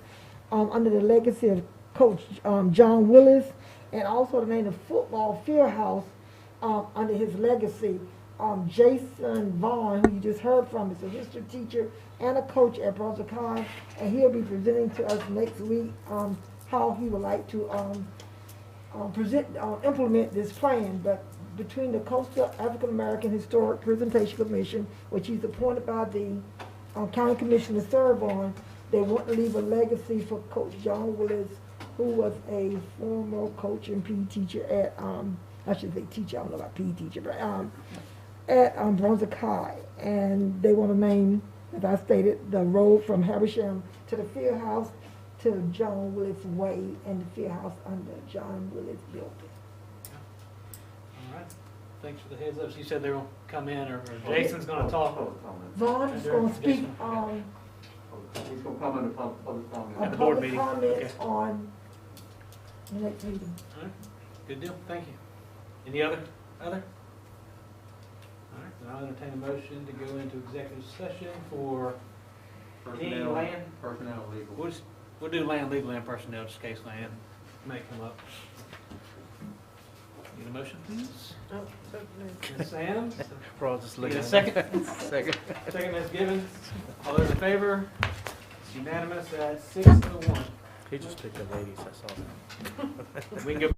under the legacy of Coach John Willis, and also to name the football field house under his legacy. Jason Vaughn, who you just heard from, is a history teacher and a coach at Brunswick High, and he'll be presenting to us next week how he would like to implement this plan. But between the Coastal African American Historic Presentation Commission, which he's appointed by the county commission to serve on. They want to leave a legacy for Coach John Willis, who was a former coach and PE teacher at, I should say teacher, I don't know about PE teacher, but at Brunswick High. And they want to name, as I stated, the road from Habersham to the field house to John Willis Way and the field house under John Willis building. All right. Thanks for the heads up. So you said they will come in, or Jason's going to talk. Vaughn is going to speak He's gonna comment upon public comment. At the board public meeting. comments Okay. on the next meeting. All right. Good deal. Thank you. Any other? All right. Then I'll entertain a motion to go into executive session for any land. Personnel, legal. We'll do land, legal, and personnel, just in case land may come up. Need a motion, please? Oh, so moved. Ms. Sam? We're all just Need looking a at second? Second. Second, Ms. Gibbons. All those in favor? It's unanimous at 6:01. He just took the ladies, I saw that. We can go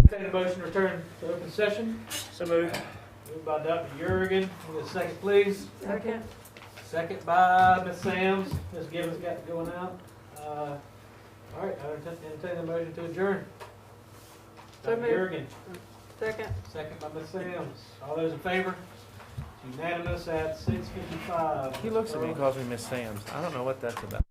Entertain a motion to return to open session. So moved. Moved by Dr. Jurgen. Can we get a second, please? Second. Second by Ms. Sams. Ms. Gibbons got it going out. All right, I entertain a motion to adjourn. So Dr. moved. Jurgen. Second. Second by Ms. Sams. All those in favor? It's unanimous at 6:55. He looks at me and calls me Miss Sam's. I don't know what that's about.